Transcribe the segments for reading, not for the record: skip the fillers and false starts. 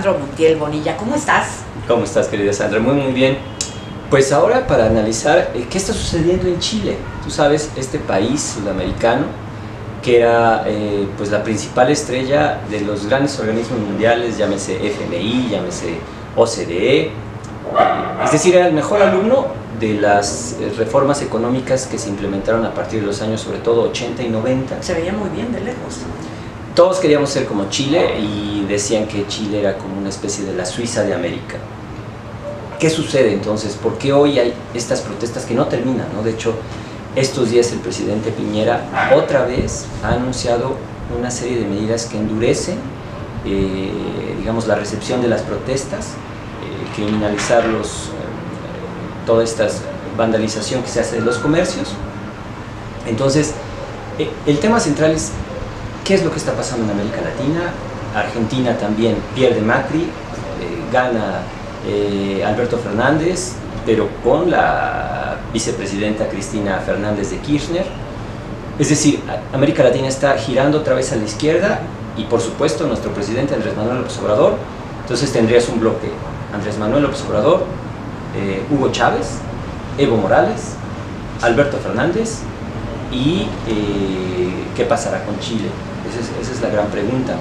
Alejandro Montiel Bonilla. ¿Cómo estás? ¿Cómo estás, querida Sandra? Muy bien. Pues ahora para analizar qué está sucediendo en Chile. Tú sabes, este país sudamericano que era pues la principal estrella de los grandes organismos mundiales, llámese FMI, llámese OCDE, es decir, era el mejor alumno de las reformas económicas que se implementaron a partir de los años, sobre todo 80 y 90. Se veía muy bien de lejos. Todos queríamos ser como Chile y decían que Chile era como una especie de la Suiza de América. ¿Qué sucede entonces? ¿Por qué hoy hay estas protestas que no terminan, ¿no? De hecho, estos días el presidente Piñera otra vez ha anunciado una serie de medidas que endurecen, digamos, la recepción de las protestas, criminalizar toda esta vandalización que se hace de los comercios. Entonces, el tema central es qué es lo que está pasando en América Latina. Argentina también pierde Macri, gana Alberto Fernández, pero con la vicepresidenta Cristina Fernández de Kirchner. Es decir, América Latina está girando otra vez a la izquierda y por supuesto nuestro presidente Andrés Manuel López Obrador. Entonces tendrías un bloque: Andrés Manuel López Obrador, Hugo Chávez, Evo Morales, Alberto Fernández y ¿qué pasará con Chile? Esa es la gran pregunta.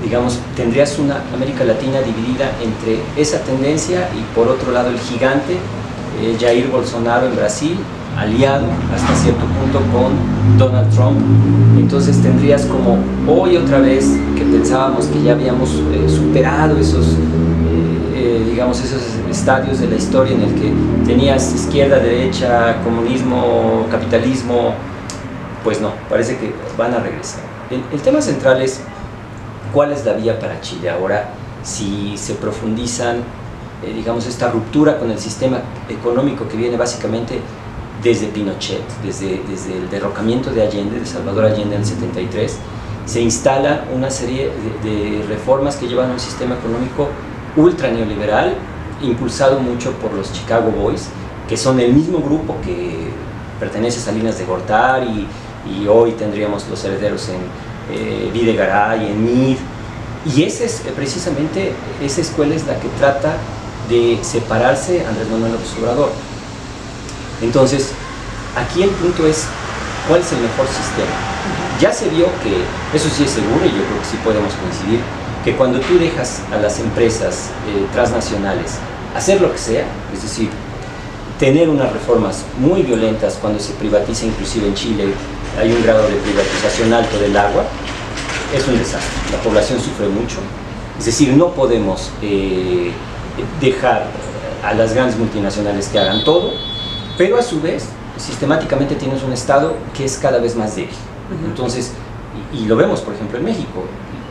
Digamos, tendrías una América Latina dividida entre esa tendencia y por otro lado el gigante Jair Bolsonaro en Brasil, aliado hasta cierto punto con Donald Trump. Entonces tendrías como hoy otra vez que pensábamos que ya habíamos superado esos digamos, esos estadios de la historia en el que tenías izquierda, derecha, comunismo, capitalismo. Pues no, parece que van a regresar. El tema central es cuál es la vía para Chile ahora, si se profundizan, digamos, esta ruptura con el sistema económico que viene básicamente desde Pinochet, desde el derrocamiento de Allende, de Salvador Allende en el 73, se instala una serie de reformas que llevan a un sistema económico ultra neoliberal, impulsado mucho por los Chicago Boys, que son el mismo grupo que pertenece a Salinas de Gortari, y hoy tendríamos los herederos en Videgaray, en MIR, y precisamente esa escuela es la que trata de separarse Andrés Manuel López Obrador. Entonces, aquí el punto es, ¿cuál es el mejor sistema? Ya se vio que, eso sí es seguro, y yo creo que sí podemos coincidir, que cuando tú dejas a las empresas transnacionales hacer lo que sea, es decir, tener unas reformas muy violentas cuando se privatiza, inclusive en Chile hay un grado de privatización alto del agua, es un desastre, la población sufre mucho. Es decir, no podemos dejar a las grandes multinacionales que hagan todo, pero a su vez sistemáticamente tienes un Estado que es cada vez más débil. Entonces, y lo vemos por ejemplo en México,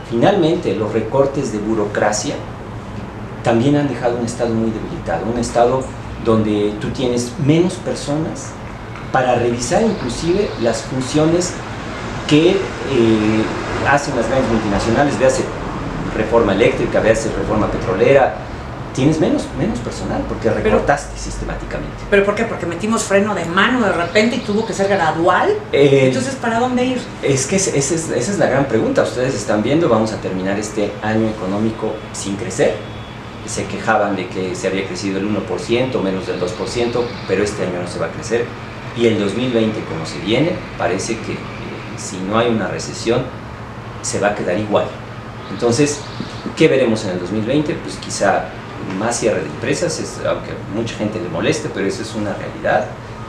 finalmente los recortes de burocracia también han dejado un Estado muy debilitado, un Estado donde tú tienes menos personas para revisar inclusive las funciones que hacen las grandes multinacionales, véase reforma eléctrica, véase reforma petrolera. Tienes menos personal porque recortaste sistemáticamente. ¿Pero por qué? Porque metimos freno de mano de repente y tuvo que ser gradual. Entonces, ¿para dónde ir? Es que esa es la gran pregunta. Ustedes están viendo, vamos a terminar este año económico sin crecer. Se quejaban de que se había crecido el 1%, menos del 2%, pero este año no se va a crecer. Y el 2020, como se viene, parece que si no hay una recesión, se va a quedar igual. Entonces, ¿qué veremos en el 2020? Pues quizá más cierre de empresas, aunque a mucha gente le moleste, pero eso es una realidad.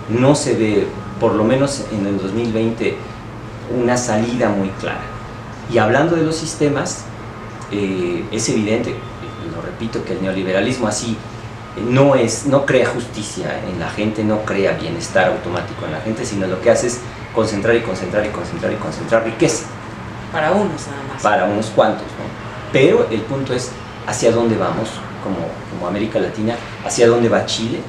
No se ve, por lo menos en el 2020, una salida muy clara. Y hablando de los sistemas, es evidente, lo repito, que el neoliberalismo así no crea justicia en la gente, no crea bienestar automático en la gente, sino lo que hace es concentrar y concentrar y concentrar y concentrar riqueza. Para unos nada más. Para unos cuantos, ¿no? Pero el punto es hacia dónde vamos como América Latina, hacia dónde va Chile.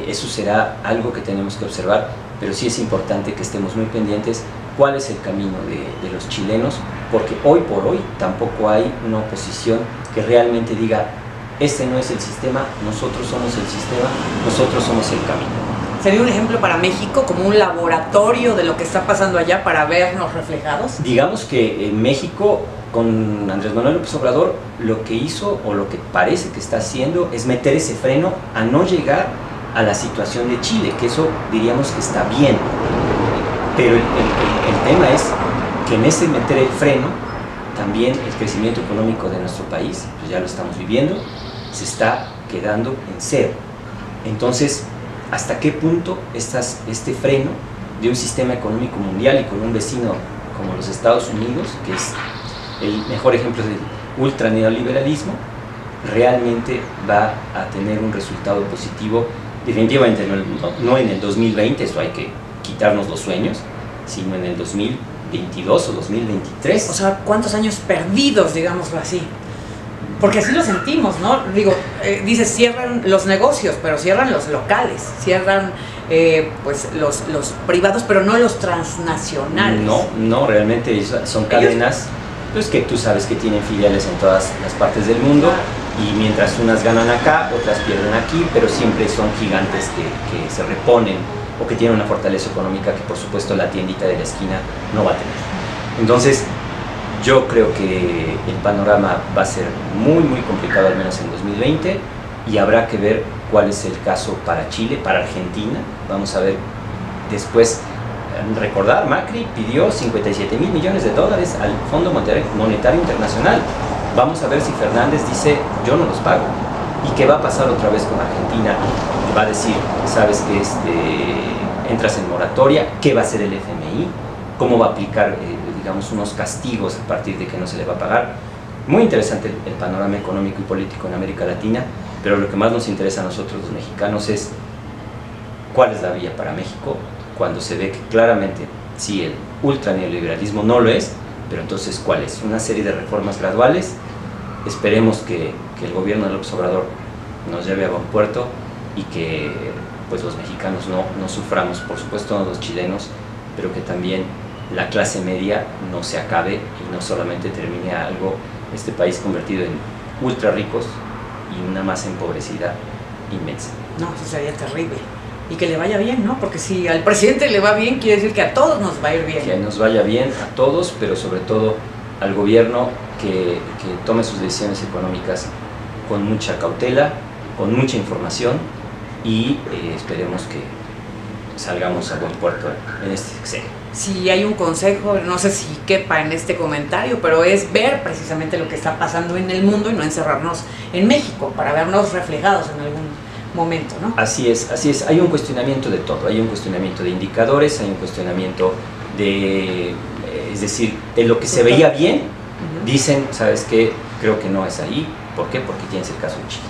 Eso será algo que tenemos que observar, pero sí es importante que estemos muy pendientes cuál es el camino de los chilenos, porque hoy por hoy tampoco hay una oposición que realmente diga: este no es el sistema, nosotros somos el sistema, nosotros somos el camino. ¿Sería un ejemplo para México como un laboratorio de lo que está pasando allá para vernos reflejados? Digamos que en México, con Andrés Manuel López Obrador, lo que hizo o lo que parece que está haciendo es meter ese freno a no llegar a la situación de Chile, que eso diríamos que está bien. Pero el tema es que en ese meter el freno, también el crecimiento económico de nuestro país, pues ya lo estamos viviendo, se está quedando en cero. Entonces, ¿hasta qué punto este freno de un sistema económico mundial y con un vecino como los Estados Unidos, que es el mejor ejemplo del ultraneoliberalismo, realmente va a tener un resultado positivo? Definitivamente no en el 2020, eso hay que quitarnos los sueños, sino en el 2022 o 2023. O sea, ¿cuántos años perdidos, digámoslo así? Porque así lo sentimos, ¿no? Digo, dices, cierran los negocios, pero cierran los locales, cierran pues los privados, pero no los transnacionales. No, realmente son cadenas pues, que tú sabes que tienen filiales en todas las partes del mundo. Claro. Y mientras unas ganan acá, otras pierden aquí, pero siempre son gigantes que se reponen o que tienen una fortaleza económica que por supuesto la tiendita de la esquina no va a tener. Entonces, yo creo que el panorama va a ser muy complicado, al menos en 2020, y habrá que ver cuál es el caso para Chile, para Argentina. Vamos a ver después. Recordar, Macri pidió 57.000 millones de dólares al Fondo Monetario Internacional. Vamos a ver si Fernández dice, yo no los pago. ¿Y qué va a pasar otra vez con Argentina? Va a decir, sabes que entras en moratoria, ¿qué va a hacer el FMI? ¿Cómo va a aplicar, digamos, unos castigos a partir de que no se le va a pagar? Muy interesante el panorama económico y político en América Latina, pero lo que más nos interesa a nosotros los mexicanos es cuál es la vía para México, cuando se ve que claramente, sí, el ultraneoliberalismo no lo es, pero entonces, ¿cuál es? Una serie de reformas graduales. Esperemos que el gobierno de López Obrador nos lleve a buen puerto y que pues, los mexicanos no suframos, por supuesto no los chilenos, pero que también la clase media no se acabe y no solamente termine este país convertido en ultra ricos y una masa empobrecida inmensa. No, eso sería terrible. Y que le vaya bien, ¿no? Porque si al presidente le va bien, quiere decir que a todos nos va a ir bien. Que nos vaya bien a todos, pero sobre todo al gobierno que tome sus decisiones económicas con mucha cautela, con mucha información y esperemos que salgamos a buen puerto en este sexenio. Si hay un consejo, no sé si quepa en este comentario, pero es ver precisamente lo que está pasando en el mundo y no encerrarnos en México para vernos reflejados en algún momento, ¿no? Así es. Hay un cuestionamiento de todo, hay un cuestionamiento de indicadores, hay un cuestionamiento es decir, de lo que se veía bien, dicen, ¿sabes qué? Creo que no es ahí. ¿Por qué? Porque tienes el caso de Chile.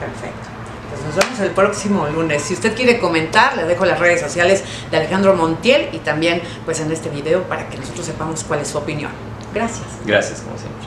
Perfecto. Pues nos vemos el próximo lunes. Si usted quiere comentar, le dejo las redes sociales de Alejandro Montiel y también pues en este video para que nosotros sepamos cuál es su opinión. Gracias. Gracias, como siempre.